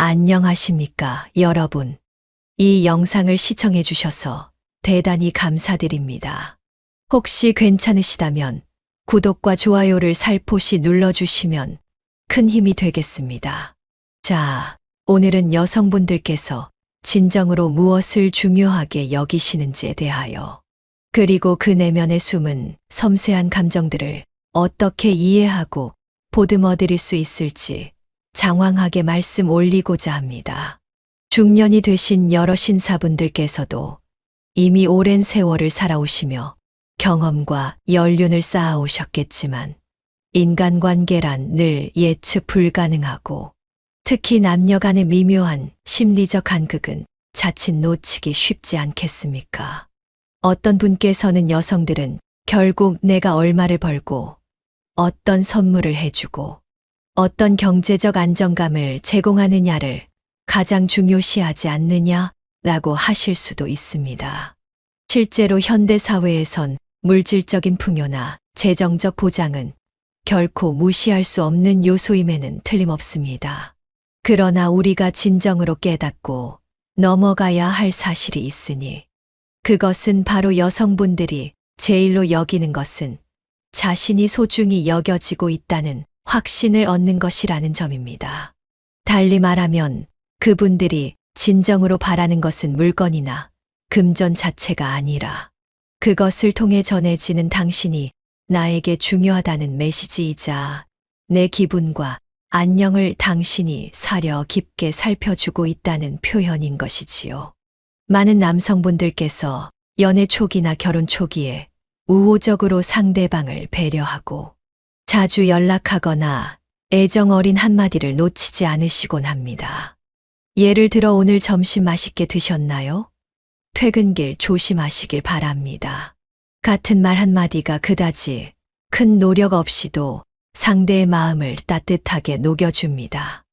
안녕하십니까, 여러분. 이 영상을 시청해 주셔서 대단히 감사드립니다. 혹시 괜찮으시다면 구독과 좋아요를 살포시 눌러주시면 큰 힘이 되겠습니다. 자, 오늘은 여성분들께서 진정으로 무엇을 중요하게 여기시는지에 대하여, 그리고 그 내면에 숨은 섬세한 감정들을 어떻게 이해하고 보듬어 드릴 수 있을지 장황하게 말씀 올리고자 합니다. 중년이 되신 여러 신사분들께서도 이미 오랜 세월을 살아오시며 경험과 연륜을 쌓아오셨겠지만 인간관계란 늘 예측 불가능하고, 특히 남녀 간의 미묘한 심리적 간극은 자칫 놓치기 쉽지 않겠습니까? 어떤 분께서는 여성들은 결국 내가 얼마를 벌고 어떤 선물을 해주고 어떤 경제적 안정감을 제공하느냐를 가장 중요시하지 않느냐라고 하실 수도 있습니다. 실제로 현대 사회에선 물질적인 풍요나 재정적 보장은 결코 무시할 수 없는 요소임에는 틀림없습니다. 그러나 우리가 진정으로 깨닫고 넘어가야 할 사실이 있으니, 그것은 바로 여성분들이 제일로 여기는 것은 자신이 소중히 여겨지고 있다는 확신을 얻는 것이라는 점입니다. 달리 말하면 그분들이 진정으로 바라는 것은 물건이나 금전 자체가 아니라 그것을 통해 전해지는 당신이 나에게 중요하다는 메시지이자 내 기분과 안녕을 당신이 사려 깊게 살펴주고 있다는 표현인 것이지요. 많은 남성분들께서 연애 초기나 결혼 초기에 우호적으로 상대방을 배려하고 자주 연락하거나 애정 어린 한마디를 놓치지 않으시곤 합니다. 예를 들어, 오늘 점심 맛있게 드셨나요? 퇴근길 조심하시길 바랍니다. 같은 말 한마디가 그다지 큰 노력 없이도 상대의 마음을 따뜻하게 녹여줍니다.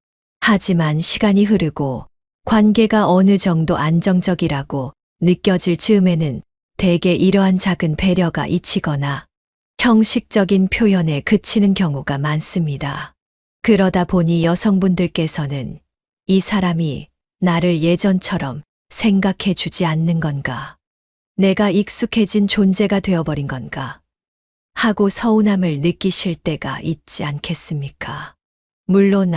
하지만 시간이 흐르고 관계가 어느 정도 안정적이라고 느껴질 즈음에는 대개 이러한 작은 배려가 잊히거나 형식적인 표현에 그치는 경우가 많습니다. 그러다 보니 여성분들께서는 이 사람이 나를 예전처럼 생각해 주지 않는 건가? 내가 익숙해진 존재가 되어버린 건가? 하고 서운함을 느끼실 때가 있지 않겠습니까? 물론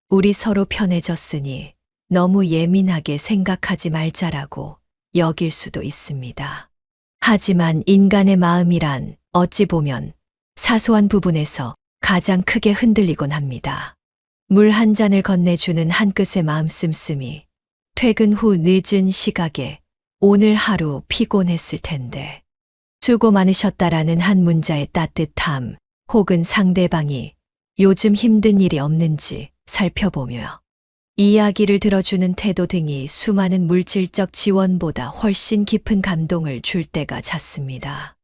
우리 서로 편해졌으니 너무 예민하게 생각하지 말자라고 여길 수도 있습니다. 하지만 인간의 마음이란 어찌 보면 사소한 부분에서 가장 크게 흔들리곤 합니다. 물 한 잔을 건네주는 한 끗의 마음 씀씀이 퇴근 후 늦은 시각에 오늘 하루 피곤했을 텐데 수고 많으셨다라는 한 문자의 따뜻함, 혹은 상대방이 요즘 힘든 일이 없는지 살펴보며 이야기를 들어주는 태도 등이 수많은 물질적 지원보다 훨씬 깊은 감동을 줄 때가 잦습니다.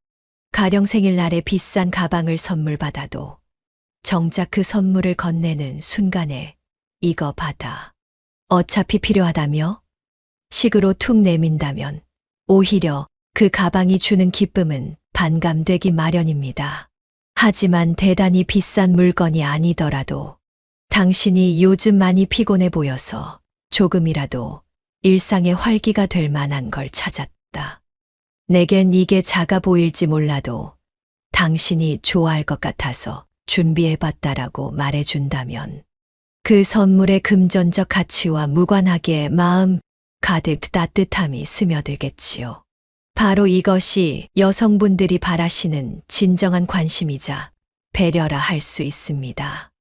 가령 생일날에 비싼 가방을 선물 받아도 정작 그 선물을 건네는 순간에 이거 받아. 어차피 필요하다며? 식으로 툭 내민다면 오히려 그 가방이 주는 기쁨은 반감되기 마련입니다. 하지만 대단히 비싼 물건이 아니더라도 당신이 요즘 많이 피곤해 보여서 조금이라도 일상의 활기가 될 만한 걸 찾았다. 내겐 이게 작아 보일지 몰라도 당신이 좋아할 것 같아서 준비해봤다라고 말해준다면 그 선물의 금전적 가치와 무관하게 마음 가득 따뜻함이 스며들겠지요. 바로 이것이 여성분들이 바라시는 진정한 관심이자 배려라 할 수 있습니다.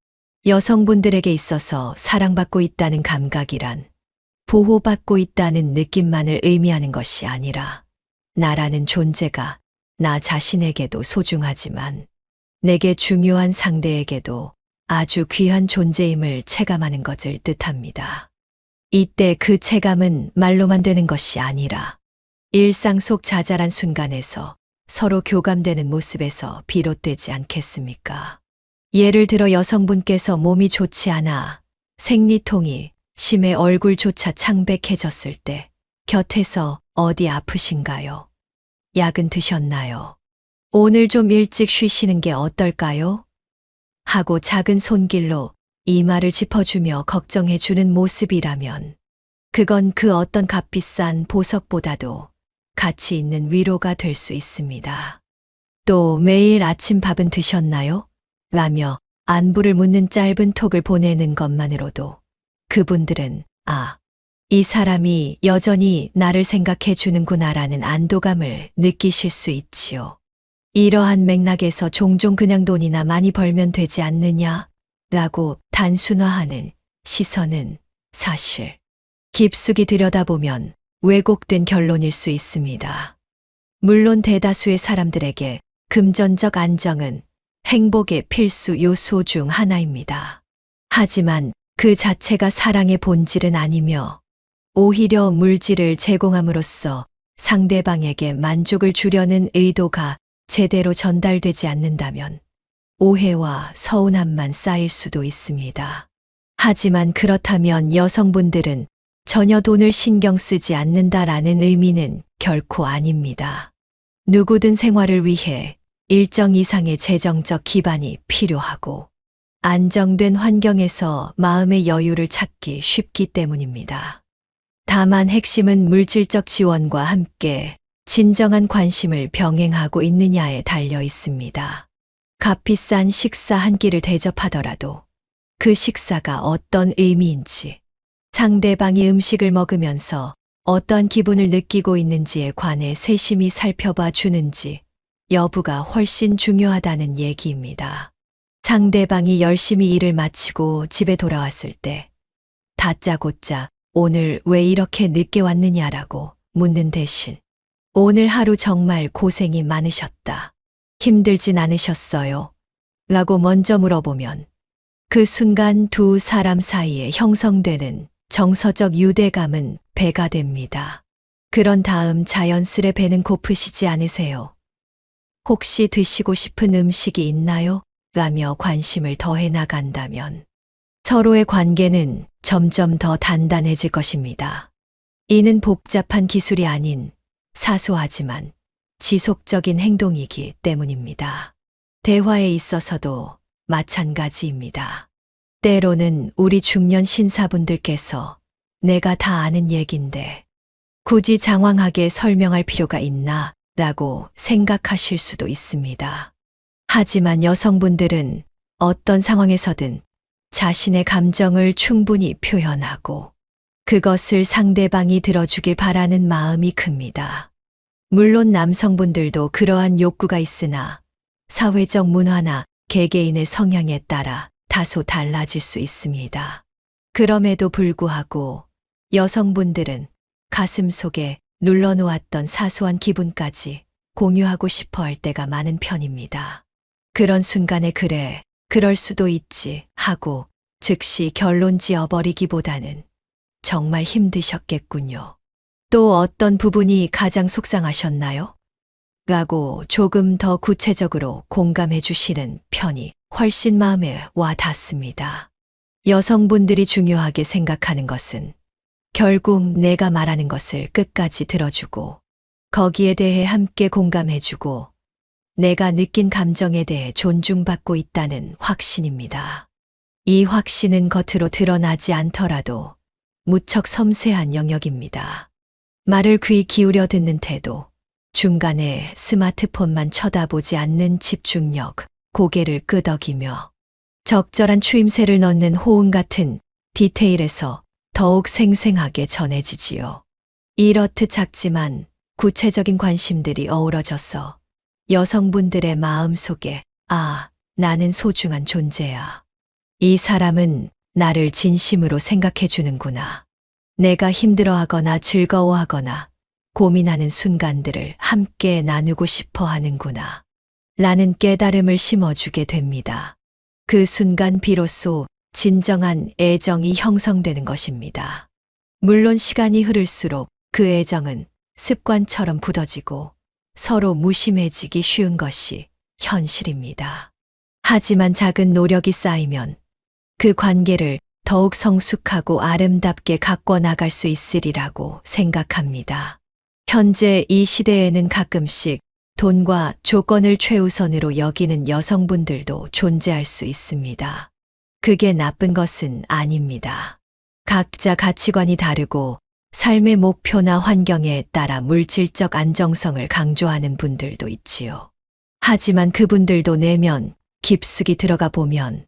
여성분들에게 있어서 사랑받고 있다는 감각이란 보호받고 있다는 느낌만을 의미하는 것이 아니라 나라는 존재가 나 자신에게도 소중하지만 내게 중요한 상대에게도 아주 귀한 존재임을 체감하는 것을 뜻합니다. 이때 그 체감은 말로만 되는 것이 아니라 일상 속 자잘한 순간에서 서로 교감되는 모습에서 비롯되지 않겠습니까? 예를 들어, 여성분께서 몸이 좋지 않아 생리통이 심해 얼굴조차 창백해졌을 때 곁에서 어디 아프신가요? 약은 드셨나요? 오늘 좀 일찍 쉬시는 게 어떨까요? 하고 작은 손길로 이마를 짚어주며 걱정해주는 모습이라면 그건 그 어떤 값비싼 보석보다도 가치 있는 위로가 될 수 있습니다. 또 매일 아침 밥은 드셨나요? 라며 안부를 묻는 짧은 톡을 보내는 것만으로도 그분들은 이 사람이 여전히 나를 생각해 주는구나라는 안도감을 느끼실 수 있지요. 이러한 맥락에서 종종 그냥 돈이나 많이 벌면 되지 않느냐 라고 단순화하는 시선은 사실 깊숙이 들여다보면 왜곡된 결론일 수 있습니다. 물론 대다수의 사람들에게 금전적 안정은 행복의 필수 요소 중 하나입니다. 하지만 그 자체가 사랑의 본질은 아니며 오히려 물질을 제공함으로써 상대방에게 만족을 주려는 의도가 제대로 전달되지 않는다면 오해와 서운함만 쌓일 수도 있습니다. 하지만 그렇다면 여성분들은 전혀 돈을 신경 쓰지 않는다라는 의미는 결코 아닙니다. 누구든 생활을 위해 일정 이상의 재정적 기반이 필요하고 안정된 환경에서 마음의 여유를 찾기 쉽기 때문입니다. 다만 핵심은 물질적 지원과 함께 진정한 관심을 병행하고 있느냐에 달려 있습니다. 값비싼 식사 한 끼를 대접하더라도 그 식사가 어떤 의미인지, 상대방이 음식을 먹으면서 어떤 기분을 느끼고 있는지에 관해 세심히 살펴봐 주는지 여부가 훨씬 중요하다는 얘기입니다. 상대방이 열심히 일을 마치고 집에 돌아왔을 때 다짜고짜 오늘 왜 이렇게 늦게 왔느냐라고 묻는 대신 오늘 하루 정말 고생이 많으셨다. 힘들진 않으셨어요? 라고 먼저 물어보면 그 순간 두 사람 사이에 형성되는 정서적 유대감은 배가 됩니다. 그런 다음 자연스레 배는 고프시지 않으세요? 혹시 드시고 싶은 음식이 있나요? 라며 관심을 더해 나간다면 서로의 관계는 점점 더 단단해질 것입니다. 이는 복잡한 기술이 아닌 사소하지만 지속적인 행동이기 때문입니다. 대화에 있어서도 마찬가지입니다. 때로는 우리 중년 신사분들께서 내가 다 아는 얘긴데 굳이 장황하게 설명할 필요가 있나? 라고 생각하실 수도 있습니다. 하지만 여성분들은 어떤 상황에서든 자신의 감정을 충분히 표현하고 그것을 상대방이 들어주길 바라는 마음이 큽니다. 물론 남성분들도 그러한 욕구가 있으나 사회적 문화나 개개인의 성향에 따라 다소 달라질 수 있습니다. 그럼에도 불구하고 여성분들은 가슴속에 눌러놓았던 사소한 기분까지 공유하고 싶어 할 때가 많은 편입니다. 그런 순간에 그래, 그럴 수도 있지 하고 즉시 결론 지어버리기보다는 정말 힘드셨겠군요. 또 어떤 부분이 가장 속상하셨나요? 라고 조금 더 구체적으로 공감해 주시는 편이 훨씬 마음에 와 닿습니다. 여성분들이 중요하게 생각하는 것은 결국 내가 말하는 것을 끝까지 들어주고 거기에 대해 함께 공감해주고 내가 느낀 감정에 대해 존중받고 있다는 확신입니다. 이 확신은 겉으로 드러나지 않더라도 무척 섬세한 영역입니다. 말을 귀 기울여 듣는 태도, 중간에 스마트폰만 쳐다보지 않는 집중력, 고개를 끄덕이며 적절한 추임새를 넣는 호응 같은 디테일에서 더욱 생생하게 전해지지요. 이렇듯 작지만 구체적인 관심들이 어우러져서 여성분들의 마음속에 나는 소중한 존재야. 이 사람은 나를 진심으로 생각해 주는구나. 내가 힘들어하거나 즐거워하거나 고민하는 순간들을 함께 나누고 싶어 하는구나. 라는 깨달음을 심어주게 됩니다. 그 순간 비로소 진정한 애정이 형성되는 것입니다. 물론 시간이 흐를수록 그 애정은 습관처럼 굳어지고 서로 무심해지기 쉬운 것이 현실입니다. 하지만 작은 노력이 쌓이면 그 관계를 더욱 성숙하고 아름답게 가꿔 나갈 수 있으리라고 생각합니다. 현재 이 시대에는 가끔씩 돈과 조건을 최우선으로 여기는 여성분들도 존재할 수 있습니다. 그게 나쁜 것은 아닙니다. 각자 가치관이 다르고 삶의 목표나 환경에 따라 물질적 안정성을 강조하는 분들도 있지요. 하지만 그분들도 내면 깊숙이 들어가 보면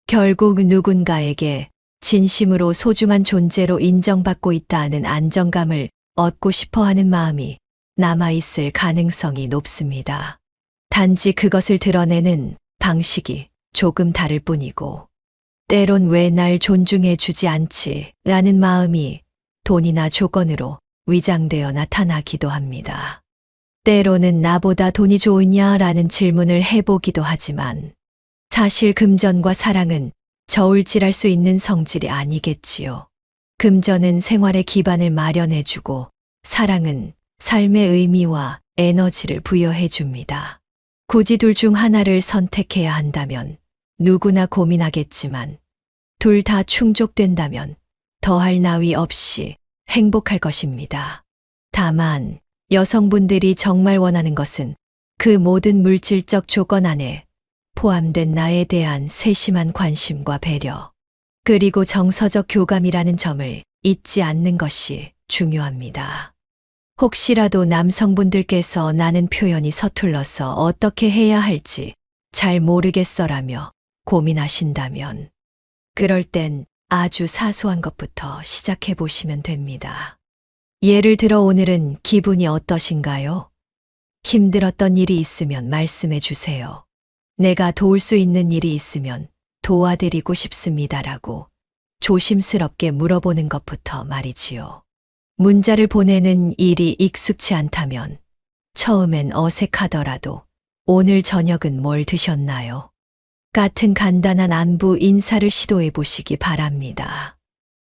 결국 누군가에게 진심으로 소중한 존재로 인정받고 있다는 안정감을 얻고 싶어 하는 마음이 남아있을 가능성이 높습니다. 단지 그것을 드러내는 방식이 조금 다를 뿐이고, 때론 왜 날 존중해 주지 않지? 라는 마음이 돈이나 조건으로 위장되어 나타나기도 합니다. 때로는 나보다 돈이 좋으냐? 라는 질문을 해보기도 하지만, 사실 금전과 사랑은 저울질할 수 있는 성질이 아니겠지요. 금전은 생활의 기반을 마련해주고, 사랑은 삶의 의미와 에너지를 부여해 줍니다. 굳이 둘 중 하나를 선택해야 한다면 누구나 고민하겠지만, 둘 다 충족된다면 더할 나위 없이 행복할 것입니다. 다만 여성분들이 정말 원하는 것은 그 모든 물질적 조건 안에 포함된 나에 대한 세심한 관심과 배려, 그리고 정서적 교감이라는 점을 잊지 않는 것이 중요합니다. 혹시라도 남성분들께서 나는 표현이 서툴러서 어떻게 해야 할지 잘 모르겠어라며 고민하신다면, 그럴 땐 아주 사소한 것부터 시작해 보시면 됩니다. 예를 들어 오늘은 기분이 어떠신가요? 힘들었던 일이 있으면 말씀해 주세요. 내가 도울 수 있는 일이 있으면 도와드리고 싶습니다라고 조심스럽게 물어보는 것부터 말이지요. 문자를 보내는 일이 익숙치 않다면 처음엔 어색하더라도 오늘 저녁은 뭘 드셨나요? 같은 간단한 안부 인사를 시도해 보시기 바랍니다.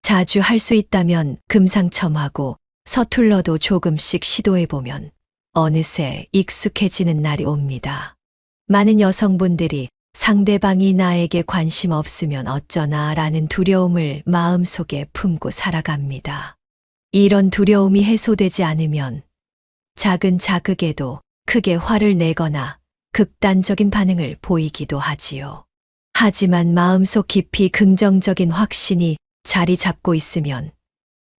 자주 할 수 있다면 금상첨화고 서툴러도 조금씩 시도해 보면 어느새 익숙해지는 날이 옵니다. 많은 여성분들이 상대방이 나에게 관심 없으면 어쩌나 라는 두려움을 마음속에 품고 살아갑니다. 이런 두려움이 해소되지 않으면 작은 자극에도 크게 화를 내거나 극단적인 반응을 보이기도 하지요. 하지만 마음속 깊이 긍정적인 확신이 자리 잡고 있으면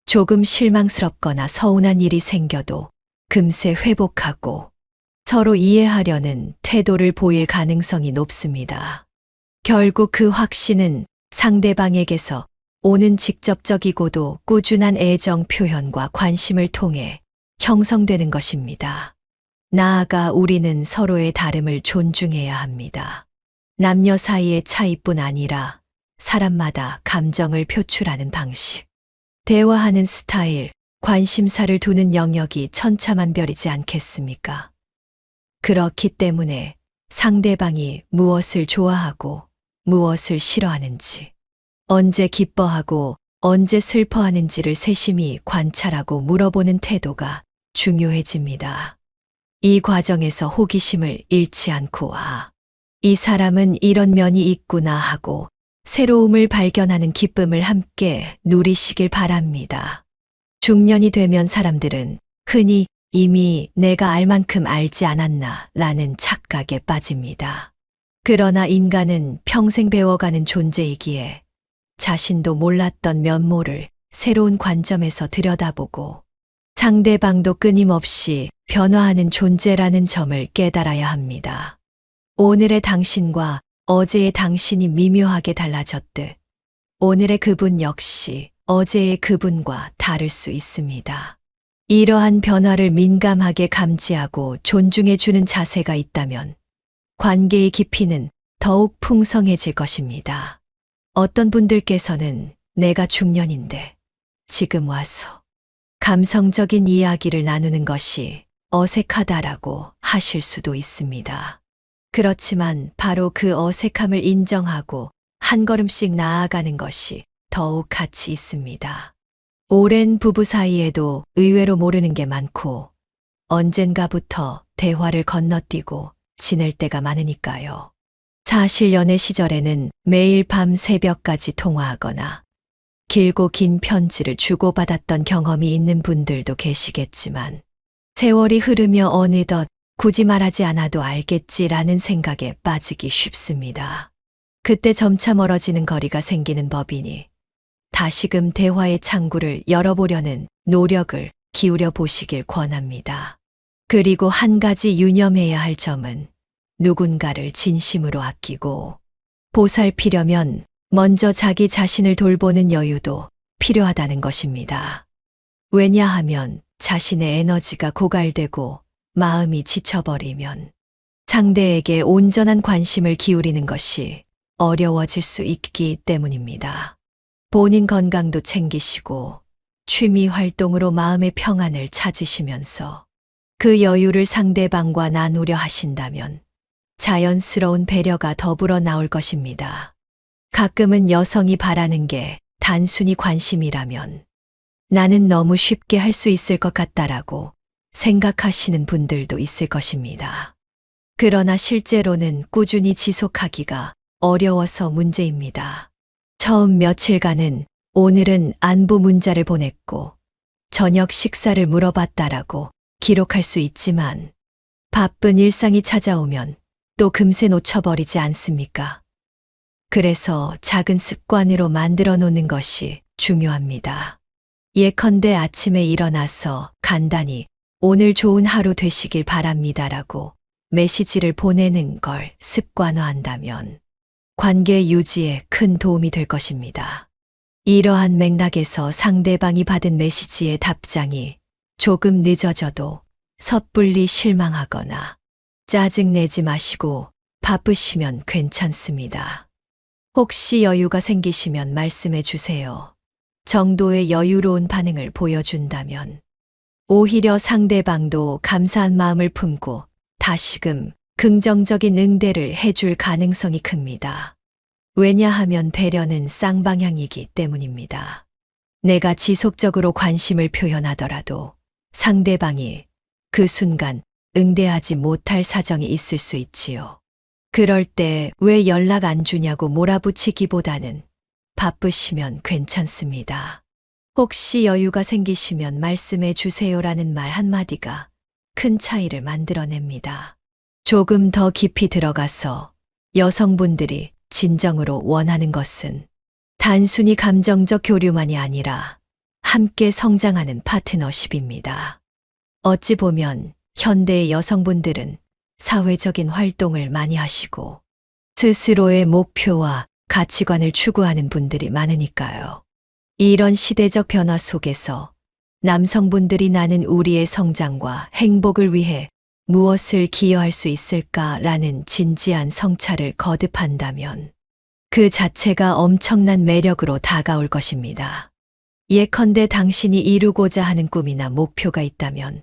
조금 실망스럽거나 서운한 일이 생겨도 금세 회복하고 서로 이해하려는 태도를 보일 가능성이 높습니다. 결국 그 확신은 상대방에게서 오는 직접적이고도 꾸준한 애정 표현과 관심을 통해 형성되는 것입니다. 나아가 우리는 서로의 다름을 존중해야 합니다. 남녀 사이의 차이뿐 아니라 사람마다 감정을 표출하는 방식, 대화하는 스타일, 관심사를 두는 영역이 천차만별이지 않겠습니까? 그렇기 때문에 상대방이 무엇을 좋아하고 무엇을 싫어하는지, 언제 기뻐하고 언제 슬퍼하는지를 세심히 관찰하고 물어보는 태도가 중요해집니다. 이 과정에서 호기심을 잃지 않고 이 사람은 이런 면이 있구나 하고 새로움을 발견하는 기쁨을 함께 누리시길 바랍니다. 중년이 되면 사람들은 흔히 이미 내가 알 만큼 알지 않았나 라는 착각에 빠집니다. 그러나 인간은 평생 배워가는 존재이기에 자신도 몰랐던 면모를 새로운 관점에서 들여다보고 상대방도 끊임없이 변화하는 존재라는 점을 깨달아야 합니다. 오늘의 당신과 어제의 당신이 미묘하게 달라졌듯 오늘의 그분 역시 어제의 그분과 다를 수 있습니다. 이러한 변화를 민감하게 감지하고 존중해주는 자세가 있다면 관계의 깊이는 더욱 풍성해질 것입니다. 어떤 분들께서는 내가 중년인데 지금 와서 감성적인 이야기를 나누는 것이 어색하다라고 하실 수도 있습니다. 그렇지만 바로 그 어색함을 인정하고 한 걸음씩 나아가는 것이 더욱 가치 있습니다. 오랜 부부 사이에도 의외로 모르는 게 많고 언젠가부터 대화를 건너뛰고 지낼 때가 많으니까요. 사실 연애 시절에는 매일 밤 새벽까지 통화하거나 길고 긴 편지를 주고받았던 경험이 있는 분들도 계시겠지만 세월이 흐르며 어느덧 굳이 말하지 않아도 알겠지라는 생각에 빠지기 쉽습니다. 그때 점차 멀어지는 거리가 생기는 법이니 다시금 대화의 창구를 열어보려는 노력을 기울여 보시길 권합니다. 그리고 한 가지 유념해야 할 점은 누군가를 진심으로 아끼고 보살피려면 먼저 자기 자신을 돌보는 여유도 필요하다는 것입니다. 왜냐하면 자신의 에너지가 고갈되고 마음이 지쳐버리면 상대에게 온전한 관심을 기울이는 것이 어려워질 수 있기 때문입니다. 본인 건강도 챙기시고 취미 활동으로 마음의 평안을 찾으시면서 그 여유를 상대방과 나누려 하신다면 자연스러운 배려가 더불어 나올 것입니다. 가끔은 여성이 바라는 게 단순히 관심이라면 나는 너무 쉽게 할 수 있을 것 같다라고 생각하시는 분들도 있을 것입니다. 그러나 실제로는 꾸준히 지속하기가 어려워서 문제입니다. 처음 며칠간은 오늘은 안부 문자를 보냈고 저녁 식사를 물어봤다라고 기록할 수 있지만 바쁜 일상이 찾아오면 또 금세 놓쳐버리지 않습니까? 그래서 작은 습관으로 만들어 놓는 것이 중요합니다. 예컨대 아침에 일어나서 간단히 오늘 좋은 하루 되시길 바랍니다라고 메시지를 보내는 걸 습관화한다면 관계 유지에 큰 도움이 될 것입니다. 이러한 맥락에서 상대방이 받은 메시지의 답장이 조금 늦어져도 섣불리 실망하거나 짜증내지 마시고 바쁘시면 괜찮습니다. 혹시 여유가 생기시면 말씀해 주세요. 정도의 여유로운 반응을 보여준다면 오히려 상대방도 감사한 마음을 품고 다시금 긍정적인 응대를 해줄 가능성이 큽니다. 왜냐하면 배려는 쌍방향이기 때문입니다. 내가 지속적으로 관심을 표현하더라도 상대방이 그 순간 응대하지 못할 사정이 있을 수 있지요. 그럴 때 왜 연락 안 주냐고 몰아붙이기보다는 바쁘시면 괜찮습니다. 혹시 여유가 생기시면 말씀해 주세요라는 말 한마디가 큰 차이를 만들어냅니다. 조금 더 깊이 들어가서 여성분들이 진정으로 원하는 것은 단순히 감정적 교류만이 아니라 함께 성장하는 파트너십입니다. 어찌 보면 현대의 여성분들은 사회적인 활동을 많이 하시고 스스로의 목표와 가치관을 추구하는 분들이 많으니까요. 이런 시대적 변화 속에서 남성분들이 나는 우리의 성장과 행복을 위해 무엇을 기여할 수 있을까라는 진지한 성찰을 거듭한다면 그 자체가 엄청난 매력으로 다가올 것입니다. 예컨대 당신이 이루고자 하는 꿈이나 목표가 있다면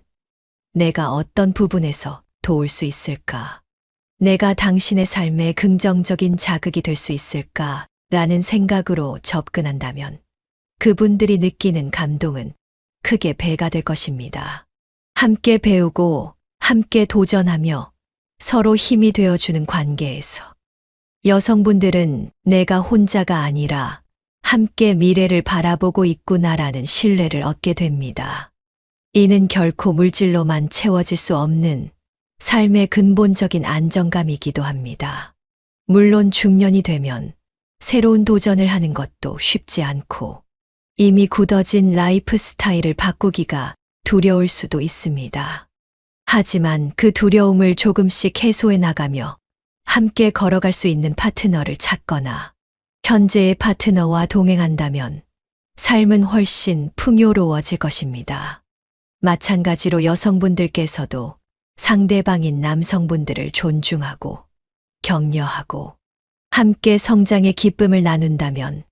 내가 어떤 부분에서 도울 수 있을까? 내가 당신의 삶에 긍정적인 자극이 될 수 있을까? 라는 생각으로 접근한다면 그분들이 느끼는 감동은 크게 배가 될 것입니다. 함께 배우고 함께 도전하며 서로 힘이 되어주는 관계에서 여성분들은 내가 혼자가 아니라 함께 미래를 바라보고 있구나라는 신뢰를 얻게 됩니다. 이는 결코 물질로만 채워질 수 없는 삶의 근본적인 안정감이기도 합니다. 물론 중년이 되면 새로운 도전을 하는 것도 쉽지 않고 이미 굳어진 라이프 스타일을 바꾸기가 두려울 수도 있습니다. 하지만 그 두려움을 조금씩 해소해 나가며 함께 걸어갈 수 있는 파트너를 찾거나 현재의 파트너와 동행한다면 삶은 훨씬 풍요로워질 것입니다. 마찬가지로 여성분들께서도 상대방인 남성분들을 존중하고 격려하고 함께 성장의 기쁨을 나눈다면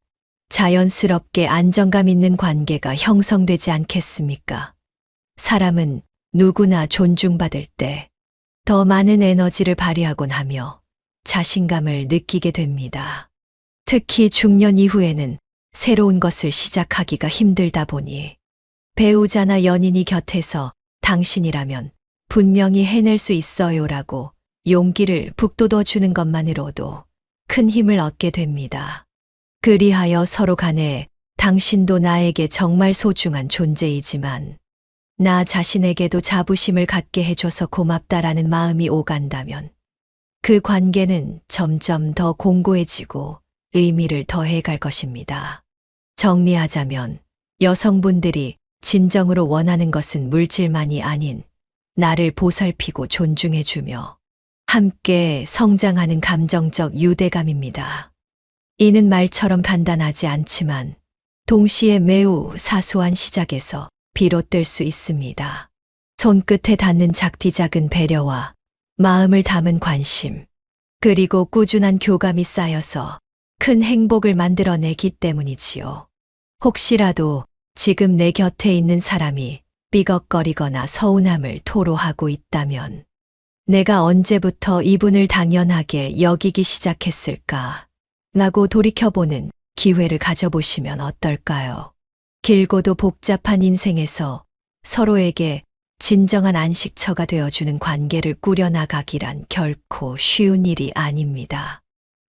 자연스럽게 안정감 있는 관계가 형성되지 않겠습니까? 사람은 누구나 존중받을 때 더 많은 에너지를 발휘하곤 하며 자신감을 느끼게 됩니다. 특히 중년 이후에는 새로운 것을 시작하기가 힘들다 보니 배우자나 연인이 곁에서 당신이라면 분명히 해낼 수 있어요라고 용기를 북돋워 주는 것만으로도 큰 힘을 얻게 됩니다. 그리하여 서로 간에 당신도 나에게 정말 소중한 존재이지만 나 자신에게도 자부심을 갖게 해줘서 고맙다라는 마음이 오간다면 그 관계는 점점 더 공고해지고 의미를 더해 갈 것입니다. 정리하자면 여성분들이 진정으로 원하는 것은 물질만이 아닌 나를 보살피고 존중해주며 함께 성장하는 감정적 유대감입니다. 이는 말처럼 간단하지 않지만 동시에 매우 사소한 시작에서 비롯될 수 있습니다. 손끝에 닿는 작디작은 배려와 마음을 담은 관심, 그리고 꾸준한 교감이 쌓여서 큰 행복을 만들어내기 때문이지요. 혹시라도 지금 내 곁에 있는 사람이 삐걱거리거나 서운함을 토로하고 있다면 내가 언제부터 이분을 당연하게 여기기 시작했을까? 라고 돌이켜보는 기회를 가져보시면 어떨까요? 길고도 복잡한 인생에서 서로에게 진정한 안식처가 되어주는 관계를 꾸려나가기란 결코 쉬운 일이 아닙니다.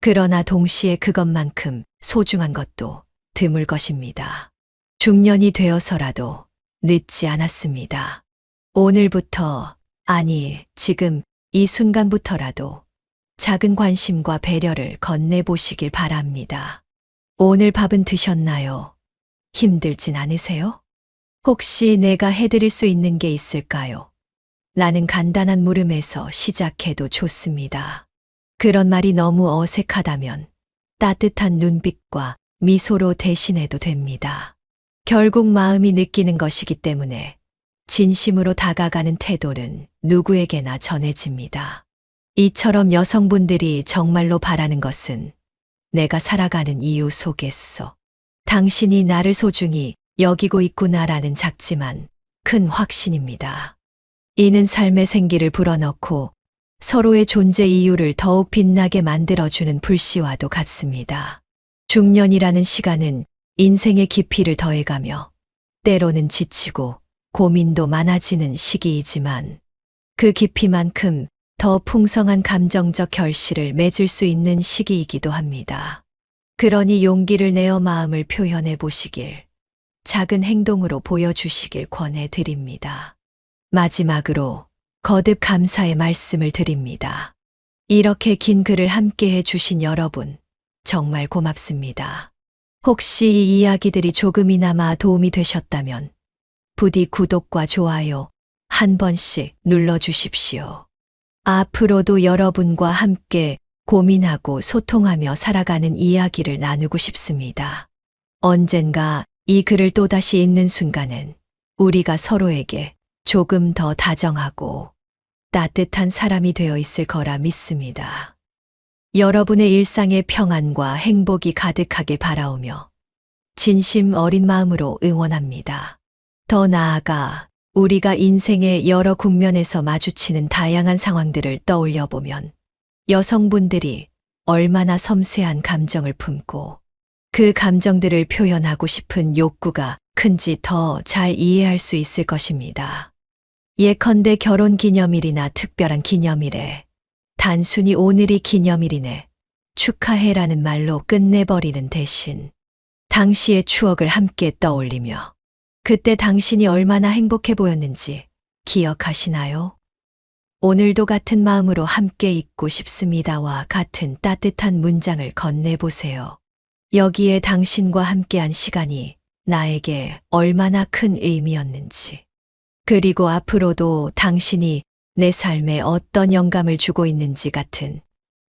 그러나 동시에 그것만큼 소중한 것도 드물 것입니다. 중년이 되어서라도 늦지 않았습니다. 오늘부터, 아니, 지금 이 순간부터라도 작은 관심과 배려를 건네보시길 바랍니다. 오늘 밥은 드셨나요? 힘들진 않으세요? 혹시 내가 해드릴 수 있는 게 있을까요? 라는 간단한 물음에서 시작해도 좋습니다. 그런 말이 너무 어색하다면 따뜻한 눈빛과 미소로 대신해도 됩니다. 결국 마음이 느끼는 것이기 때문에 진심으로 다가가는 태도는 누구에게나 전해집니다. 이처럼 여성분들이 정말로 바라는 것은 내가 살아가는 이유 속에서 당신이 나를 소중히 여기고 있구나라는 작지만 큰 확신입니다. 이는 삶의 생기를 불어넣고 서로의 존재 이유를 더욱 빛나게 만들어주는 불씨와도 같습니다. 중년이라는 시간은 인생의 깊이를 더해가며 때로는 지치고 고민도 많아지는 시기이지만 그 깊이만큼 더 풍성한 감정적 결실을 맺을 수 있는 시기이기도 합니다. 그러니 용기를 내어 마음을 표현해 보시길, 작은 행동으로 보여주시길 권해드립니다. 마지막으로 거듭 감사의 말씀을 드립니다. 이렇게 긴 글을 함께 해주신 여러분, 정말 고맙습니다. 혹시 이 이야기들이 조금이나마 도움이 되셨다면 부디 구독과 좋아요 한 번씩 눌러주십시오. 앞으로도 여러분과 함께 고민하고 소통하며 살아가는 이야기를 나누고 싶습니다. 언젠가 이 글을 또다시 읽는 순간은 우리가 서로에게 조금 더 다정하고 따뜻한 사람이 되어 있을 거라 믿습니다. 여러분의 일상에 평안과 행복이 가득하길 바라오며 진심 어린 마음으로 응원합니다. 더 나아가 우리가 인생의 여러 국면에서 마주치는 다양한 상황들을 떠올려 보면 여성분들이 얼마나 섬세한 감정을 품고 그 감정들을 표현하고 싶은 욕구가 큰지 더 잘 이해할 수 있을 것입니다. 예컨대 결혼 기념일이나 특별한 기념일에 단순히 오늘이 기념일이네, 축하해라는 말로 끝내버리는 대신 당시의 추억을 함께 떠올리며 그때 당신이 얼마나 행복해 보였는지 기억하시나요? 오늘도 같은 마음으로 함께 있고 싶습니다와 같은 따뜻한 문장을 건네보세요. 여기에 당신과 함께한 시간이 나에게 얼마나 큰 의미였는지, 그리고 앞으로도 당신이 내 삶에 어떤 영감을 주고 있는지 같은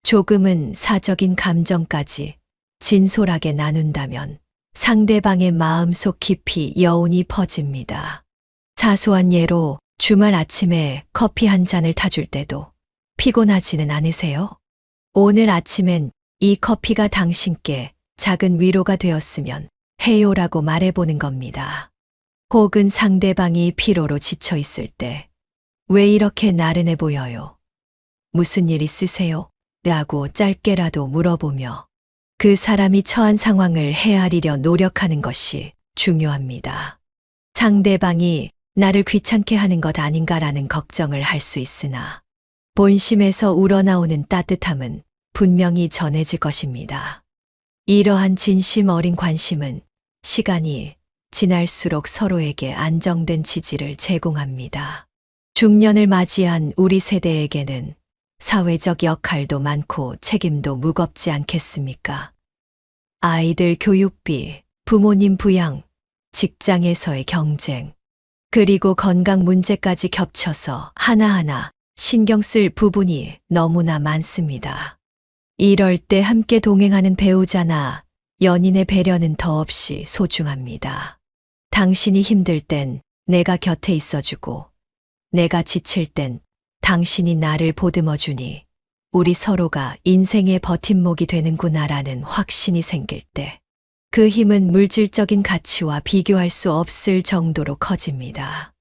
조금은 사적인 감정까지 진솔하게 나눈다면 상대방의 마음속 깊이 여운이 퍼집니다. 사소한 예로 주말 아침에 커피 한 잔을 타줄 때도 피곤하지는 않으세요? 오늘 아침엔 이 커피가 당신께 작은 위로가 되었으면 해요라고 말해보는 겁니다. 혹은 상대방이 피로로 지쳐 있을 때 왜 이렇게 나른해 보여요? 무슨 일 있으세요? 라고 짧게라도 물어보며 그 사람이 처한 상황을 헤아리려 노력하는 것이 중요합니다. 상대방이 나를 귀찮게 하는 것 아닌가라는 걱정을 할 수 있으나 본심에서 우러나오는 따뜻함은 분명히 전해질 것입니다. 이러한 진심 어린 관심은 시간이 지날수록 서로에게 안정된 지지를 제공합니다. 중년을 맞이한 우리 세대에게는 사회적 역할도 많고 책임도 무겁지 않겠습니까? 아이들 교육비, 부모님 부양, 직장에서의 경쟁, 그리고 건강 문제까지 겹쳐서 하나하나 신경 쓸 부분이 너무나 많습니다. 이럴 때 함께 동행하는 배우자나 연인의 배려는 더없이 소중합니다. 당신이 힘들 땐 내가 곁에 있어주고, 내가 지칠 땐 당신이 나를 보듬어주니 우리 서로가 인생의 버팀목이 되는구나라는 확신이 생길 때, 그 힘은 물질적인 가치와 비교할 수 없을 정도로 커집니다.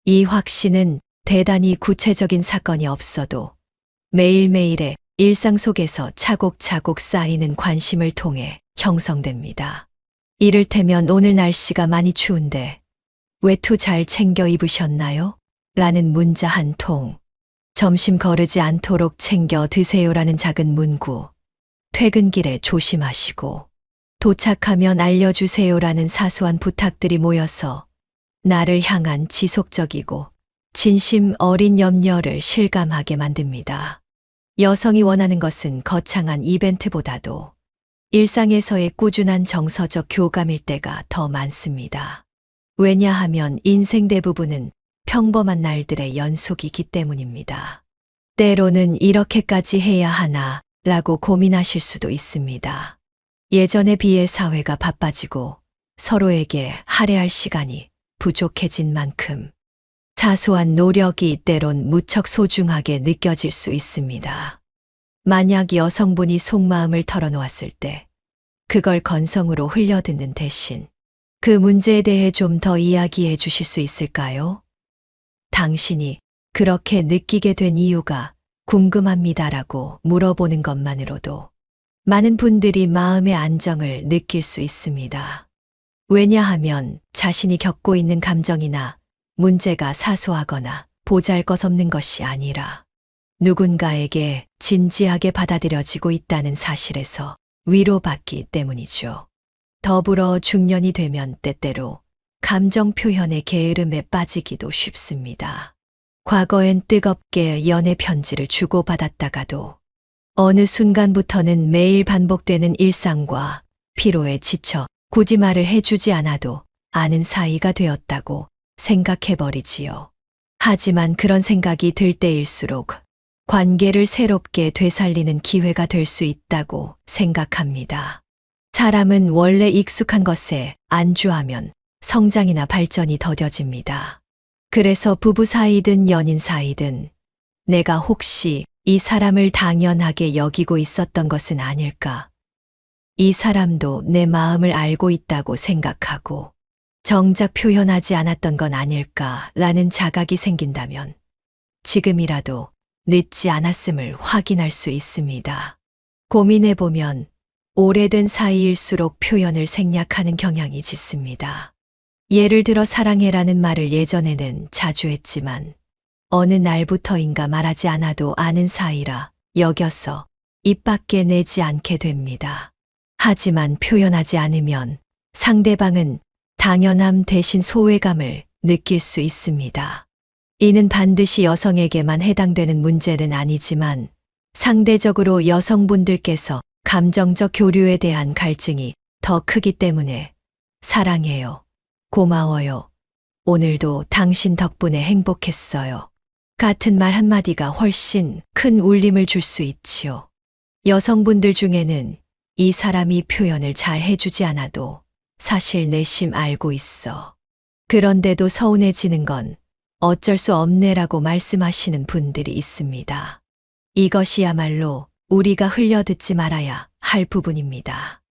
이 확신은 대단히 구체적인 사건이 없어도 매일매일의 일상 속에서 차곡차곡 쌓이는 관심을 통해 형성됩니다. 이를테면 오늘 날씨가 많이 추운데 외투 잘 챙겨 입으셨나요? 라는 문자 한 통, 점심 거르지 않도록 챙겨 드세요라는 작은 문구, 퇴근길에 조심하시고 도착하면 알려주세요라는 사소한 부탁들이 모여서 나를 향한 지속적이고 진심 어린 염려를 실감하게 만듭니다. 여성이 원하는 것은 거창한 이벤트보다도 일상에서의 꾸준한 정서적 교감일 때가 더 많습니다. 왜냐하면 인생 대부분은 평범한 날들의 연속이기 때문입니다. 때로는 이렇게까지 해야 하나 라고 고민하실 수도 있습니다. 예전에 비해 사회가 바빠지고 서로에게 할애할 시간이 부족해진 만큼 사소한 노력이 때론 무척 소중하게 느껴질 수 있습니다. 만약 여성분이 속마음을 털어놓았을 때 그걸 건성으로 흘려듣는 대신 그 문제에 대해 좀 더 이야기해 주실 수 있을까요? 당신이 그렇게 느끼게 된 이유가 궁금합니다라고 물어보는 것만으로도 많은 분들이 마음의 안정을 느낄 수 있습니다. 왜냐하면 자신이 겪고 있는 감정이나 문제가 사소하거나 보잘것없는 것이 아니라 누군가에게 진지하게 받아들여지고 있다는 사실에서 위로받기 때문이죠. 더불어 중년이 되면 때때로 감정 표현의 게으름에 빠지기도 쉽습니다. 과거엔 뜨겁게 연애 편지를 주고받았다가도 어느 순간부터는 매일 반복되는 일상과 피로에 지쳐 굳이 말을 해주지 않아도 아는 사이가 되었다고 생각해버리지요. 하지만 그런 생각이 들 때일수록 관계를 새롭게 되살리는 기회가 될 수 있다고 생각합니다. 사람은 원래 익숙한 것에 안주하면 성장이나 발전이 더뎌집니다. 그래서 부부 사이든 연인 사이든 내가 혹시 이 사람을 당연하게 여기고 있었던 것은 아닐까? 이 사람도 내 마음을 알고 있다고 생각하고 정작 표현하지 않았던 건 아닐까라는 자각이 생긴다면 지금이라도 늦지 않았음을 확인할 수 있습니다. 고민해보면 오래된 사이일수록 표현을 생략하는 경향이 짙습니다. 예를 들어 사랑해라는 말을 예전에는 자주 했지만 어느 날부터인가 말하지 않아도 아는 사이라 여겨서 입 밖에 내지 않게 됩니다. 하지만 표현하지 않으면 상대방은 당연함 대신 소외감을 느낄 수 있습니다. 이는 반드시 여성에게만 해당되는 문제는 아니지만 상대적으로 여성분들께서 감정적 교류에 대한 갈증이 더 크기 때문에 사랑해요. 고마워요. 오늘도 당신 덕분에 행복했어요. 같은 말 한마디가 훨씬 큰 울림을 줄 수 있지요. 여성분들 중에는 이 사람이 표현을 잘 해주지 않아도 사실 내심 알고 있어. 그런데도 서운해지는 건 어쩔 수 없네라고 말씀하시는 분들이 있습니다. 이것이야말로 우리가 흘려듣지 말아야 할 부분입니다.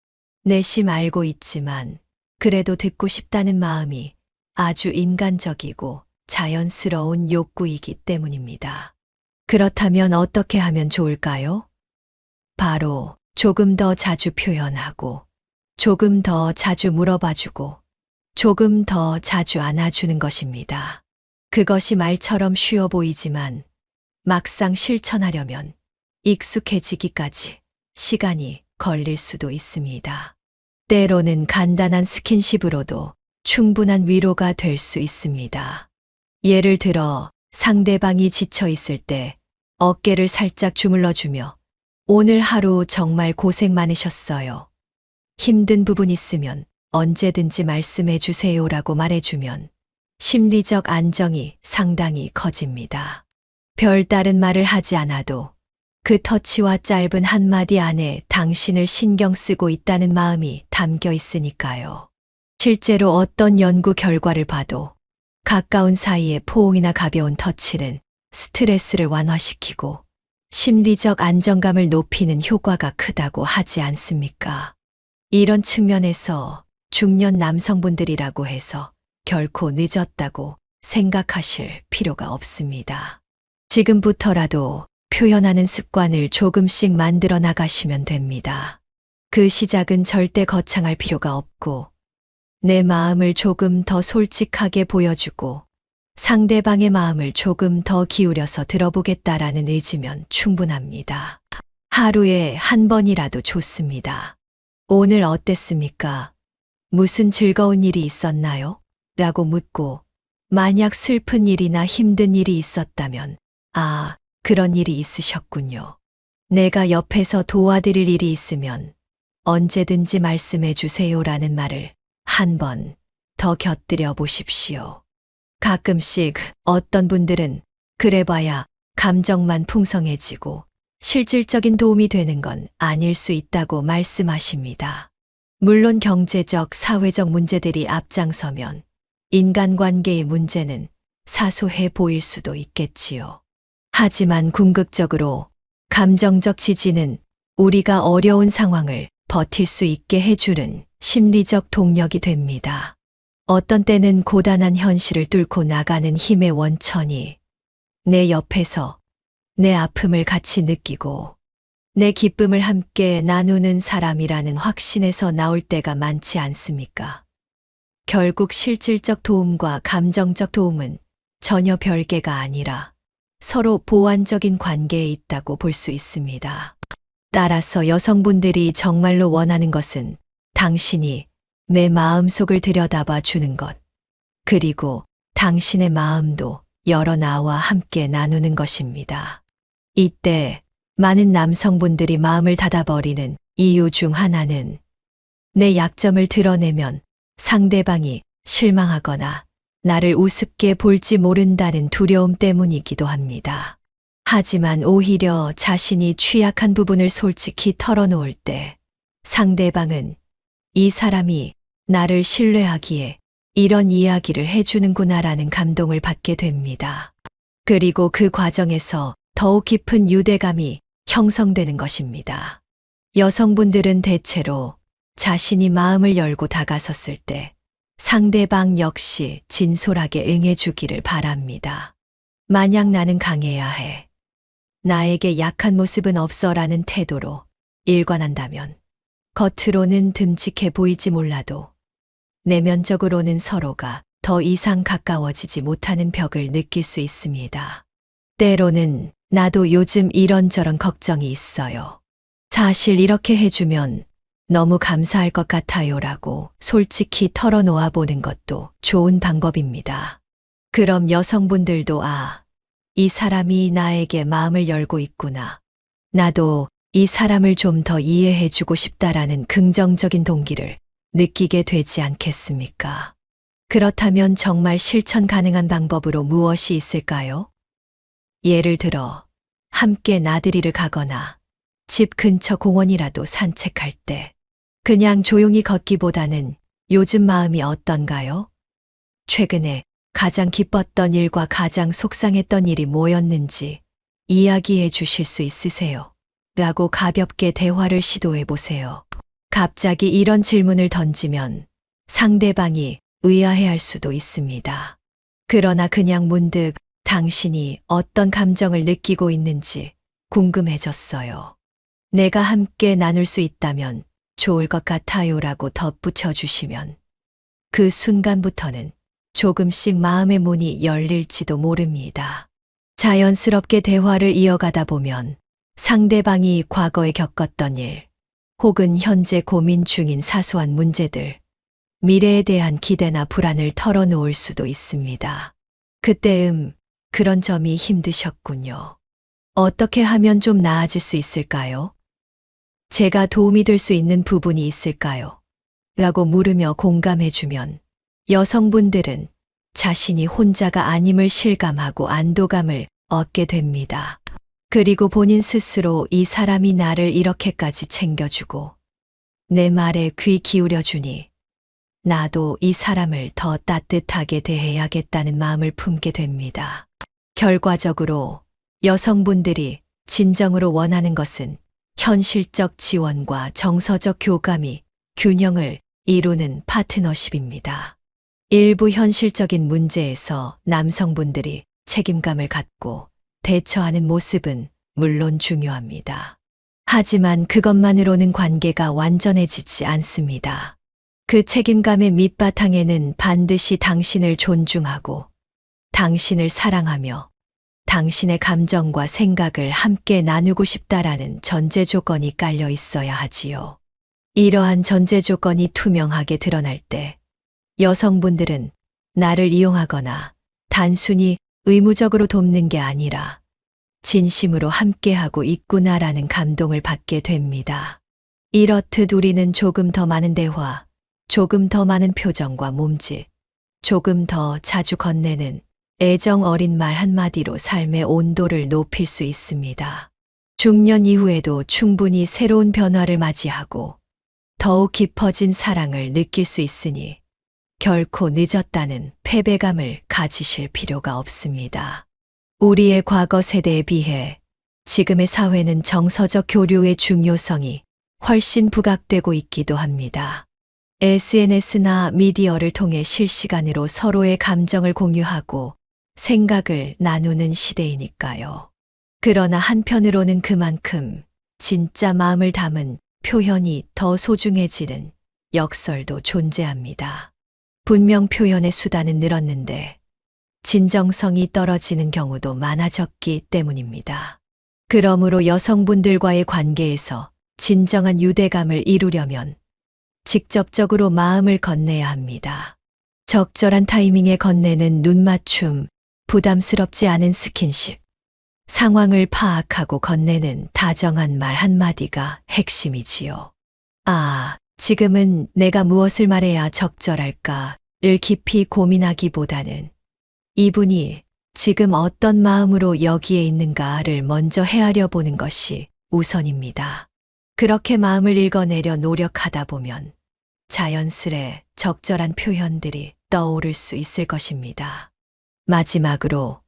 내심 알고 있지만 그래도 듣고 싶다는 마음이 아주 인간적이고 자연스러운 욕구이기 때문입니다. 그렇다면 어떻게 하면 좋을까요? 바로 조금 더 자주 표현하고, 조금 더 자주 물어봐주고, 조금 더 자주 안아주는 것입니다. 그것이 말처럼 쉬워 보이지만 막상 실천하려면 익숙해지기까지 시간이 걸릴 수도 있습니다. 때로는 간단한 스킨십으로도 충분한 위로가 될 수 있습니다. 예를 들어 상대방이 지쳐 있을 때 어깨를 살짝 주물러주며 오늘 하루 정말 고생 많으셨어요. 힘든 부분 있으면 언제든지 말씀해 주세요라고 말해주면 심리적 안정이 상당히 커집니다. 별다른 말을 하지 않아도 그 터치와 짧은 한마디 안에 당신을 신경 쓰고 있다는 마음이 담겨 있으니까요. 실제로 어떤 연구 결과를 봐도 가까운 사이의 포옹이나 가벼운 터치는 스트레스를 완화시키고 심리적 안정감을 높이는 효과가 크다고 하지 않습니까? 이런 측면에서 중년 남성분들이라고 해서 결코 늦었다고 생각하실 필요가 없습니다. 지금부터라도 표현하는 습관을 조금씩 만들어 나가시면 됩니다. 그 시작은 절대 거창할 필요가 없고 내 마음을 조금 더 솔직하게 보여주고 상대방의 마음을 조금 더 기울여서 들어보겠다라는 의지면 충분합니다. 하루에 한 번이라도 좋습니다. 오늘 어땠습니까? 무슨 즐거운 일이 있었나요? 라고 묻고 만약 슬픈 일이나 힘든 일이 있었다면 그런 일이 있으셨군요. 내가 옆에서 도와드릴 일이 있으면 언제든지 말씀해 주세요라는 말을 한 번 더 곁들여 보십시오. 가끔씩 어떤 분들은 그래봐야 감정만 풍성해지고 실질적인 도움이 되는 건 아닐 수 있다고 말씀하십니다. 물론 경제적, 사회적 문제들이 앞장서면 인간관계의 문제는 사소해 보일 수도 있겠지요. 하지만 궁극적으로 감정적 지지는 우리가 어려운 상황을 버틸 수 있게 해주는 심리적 동력이 됩니다. 어떤 때는 고단한 현실을 뚫고 나가는 힘의 원천이 내 옆에서 내 아픔을 같이 느끼고 내 기쁨을 함께 나누는 사람이라는 확신에서 나올 때가 많지 않습니까? 결국 실질적 도움과 감정적 도움은 전혀 별개가 아니라 서로 보완적인 관계에 있다고 볼 수 있습니다. 따라서 여성분들이 정말로 원하는 것은 당신이 내 마음속을 들여다봐 주는 것, 그리고 당신의 마음도 여러 나와 함께 나누는 것입니다. 이때 많은 남성분들이 마음을 닫아버리는 이유 중 하나는 내 약점을 드러내면 상대방이 실망하거나 나를 우습게 볼지 모른다는 두려움 때문이기도 합니다. 하지만 오히려 자신이 취약한 부분을 솔직히 털어놓을 때 상대방은 이 사람이 나를 신뢰하기에 이런 이야기를 해주는구나라는 감동을 받게 됩니다. 그리고 그 과정에서 더욱 깊은 유대감이 형성되는 것입니다. 여성분들은 대체로 자신이 마음을 열고 다가섰을 때 상대방 역시 진솔하게 응해주기를 바랍니다. 만약 나는 강해야 해. 나에게 약한 모습은 없어라는 태도로 일관한다면 겉으로는 듬직해 보이지 몰라도 내면적으로는 서로가 더 이상 가까워지지 못하는 벽을 느낄 수 있습니다. 때로는 나도 요즘 이런저런 걱정이 있어요. 사실 이렇게 해주면 너무 감사할 것 같아요라고 솔직히 털어놓아 보는 것도 좋은 방법입니다. 그럼 여성분들도 이 사람이 나에게 마음을 열고 있구나. 나도 이 사람을 좀 더 이해해주고 싶다라는 긍정적인 동기를 느끼게 되지 않겠습니까? 그렇다면 정말 실천 가능한 방법으로 무엇이 있을까요? 예를 들어 함께 나들이를 가거나 집 근처 공원이라도 산책할 때 그냥 조용히 걷기보다는 요즘 마음이 어떤가요? 최근에 가장 기뻤던 일과 가장 속상했던 일이 뭐였는지 이야기해 주실 수 있으세요? 라고 가볍게 대화를 시도해 보세요. 갑자기 이런 질문을 던지면 상대방이 의아해할 수도 있습니다. 그러나 그냥 문득 당신이 어떤 감정을 느끼고 있는지 궁금해졌어요. 내가 함께 나눌 수 있다면 좋을 것 같아요라고 덧붙여 주시면 그 순간부터는 조금씩 마음의 문이 열릴지도 모릅니다. 자연스럽게 대화를 이어가다 보면 상대방이 과거에 겪었던 일, 혹은 현재 고민 중인 사소한 문제들, 미래에 대한 기대나 불안을 털어놓을 수도 있습니다. 그때 그런 점이 힘드셨군요. 어떻게 하면 좀 나아질 수 있을까요? 제가 도움이 될 수 있는 부분이 있을까요? 라고 물으며 공감해주면 여성분들은 자신이 혼자가 아님을 실감하고 안도감을 얻게 됩니다. 그리고 본인 스스로 이 사람이 나를 이렇게까지 챙겨주고 내 말에 귀 기울여주니 나도 이 사람을 더 따뜻하게 대해야겠다는 마음을 품게 됩니다. 결과적으로 여성분들이 진정으로 원하는 것은 현실적 지원과 정서적 교감이 균형을 이루는 파트너십입니다. 일부 현실적인 문제에서 남성분들이 책임감을 갖고 대처하는 모습은 물론 중요합니다. 하지만 그것만으로는 관계가 완전해지지 않습니다. 그 책임감의 밑바탕에는 반드시 당신을 존중하고 당신을 사랑하며 당신의 감정과 생각을 함께 나누고 싶다라는 전제 조건이 깔려 있어야 하지요. 이러한 전제 조건이 투명하게 드러날 때 여성분들은 나를 이용하거나 단순히 의무적으로 돕는 게 아니라 진심으로 함께하고 있구나라는 감동을 받게 됩니다. 이렇듯 우리는 조금 더 많은 대화, 조금 더 많은 표정과 몸짓, 조금 더 자주 건네는 애정 어린 말 한마디로 삶의 온도를 높일 수 있습니다. 중년 이후에도 충분히 새로운 변화를 맞이하고 더욱 깊어진 사랑을 느낄 수 있으니 결코 늦었다는 패배감을 가지실 필요가 없습니다. 우리의 과거 세대에 비해 지금의 사회는 정서적 교류의 중요성이 훨씬 부각되고 있기도 합니다. SNS나 미디어를 통해 실시간으로 서로의 감정을 공유하고 생각을 나누는 시대이니까요. 그러나 한편으로는 그만큼 진짜 마음을 담은 표현이 더 소중해지는 역설도 존재합니다. 분명 표현의 수단은 늘었는데 진정성이 떨어지는 경우도 많아졌기 때문입니다. 그러므로 여성분들과의 관계에서 진정한 유대감을 이루려면 직접적으로 마음을 건네야 합니다. 적절한 타이밍에 건네는 눈맞춤, 부담스럽지 않은 스킨십, 상황을 파악하고 건네는 다정한 말 한마디가 핵심이지요. 아, 지금은 내가 무엇을 말해야 적절할까를 깊이 고민하기보다는 이분이 지금 어떤 마음으로 여기에 있는가를 먼저 헤아려 보는 것이 우선입니다. 그렇게 마음을 읽어내려 노력하다 보면 자연스레 적절한 표현들이 떠오를 수 있을 것입니다. 마지막으로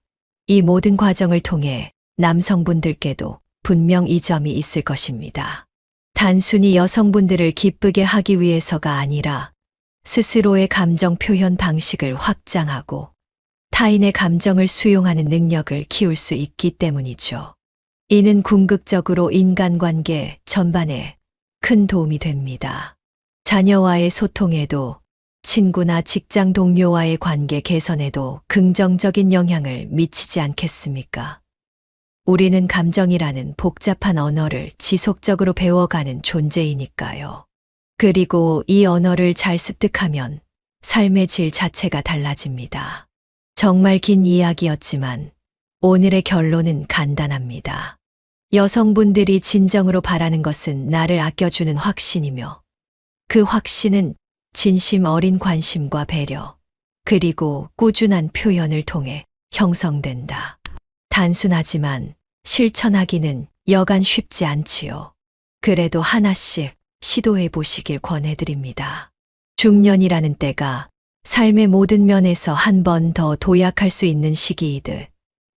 이 모든 과정을 통해 남성분들께도 분명 이 점이 있을 것입니다. 단순히 여성분들을 기쁘게 하기 위해서가 아니라 스스로의 감정 표현 방식을 확장하고 타인의 감정을 수용하는 능력을 키울 수 있기 때문이죠. 이는 궁극적으로 인간관계 전반에 큰 도움이 됩니다. 자녀와의 소통에도 친구나 직장 동료와의 관계 개선에도 긍정적인 영향을 미치지 않겠습니까? 우리는 감정이라는 복잡한 언어를 지속적으로 배워가는 존재이니까요. 그리고 이 언어를 잘 습득하면 삶의 질 자체가 달라집니다. 정말 긴 이야기였지만 오늘의 결론은 간단합니다. 여성분들이 진정으로 바라는 것은 나를 아껴주는 확신이며 그 확신은 진심 어린 관심과 배려, 그리고 꾸준한 표현을 통해 형성된다. 단순하지만 실천하기는 여간 쉽지 않지요. 그래도 하나씩 시도해 보시길 권해드립니다. 중년이라는 때가 삶의 모든 면에서 한 번 더 도약할 수 있는 시기이듯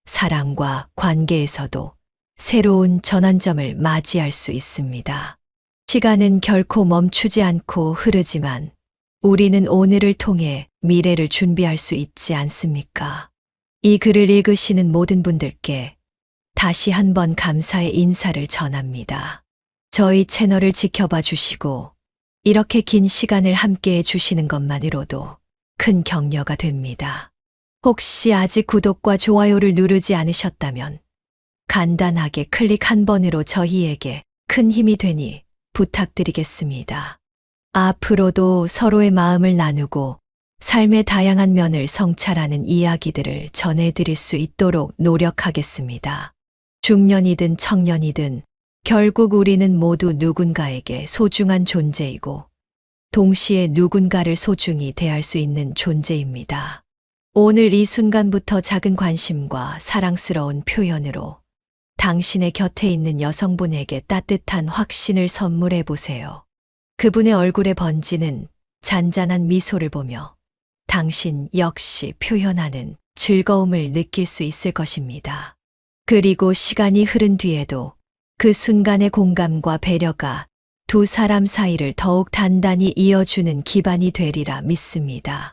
사랑과 관계에서도 새로운 전환점을 맞이할 수 있습니다. 시간은 결코 멈추지 않고 흐르지만 우리는 오늘을 통해 미래를 준비할 수 있지 않습니까? 이 글을 읽으시는 모든 분들께 다시 한번 감사의 인사를 전합니다. 저희 채널을 지켜봐 주시고 이렇게 긴 시간을 함께 해 주시는 것만으로도 큰 격려가 됩니다. 혹시 아직 구독과 좋아요를 누르지 않으셨다면 간단하게 클릭 한 번으로 저희에게 큰 힘이 되니 부탁드리겠습니다. 앞으로도 서로의 마음을 나누고 삶의 다양한 면을 성찰하는 이야기들을 전해드릴 수 있도록 노력하겠습니다. 중년이든 청년이든 결국 우리는 모두 누군가에게 소중한 존재이고 동시에 누군가를 소중히 대할 수 있는 존재입니다. 오늘 이 순간부터 작은 관심과 사랑스러운 표현으로 당신의 곁에 있는 여성분에게 따뜻한 확신을 선물해 보세요. 그분의 얼굴에 번지는 잔잔한 미소를 보며 당신 역시 표현하는 즐거움을 느낄 수 있을 것입니다. 그리고 시간이 흐른 뒤에도 그 순간의 공감과 배려가 두 사람 사이를 더욱 단단히 이어주는 기반이 되리라 믿습니다.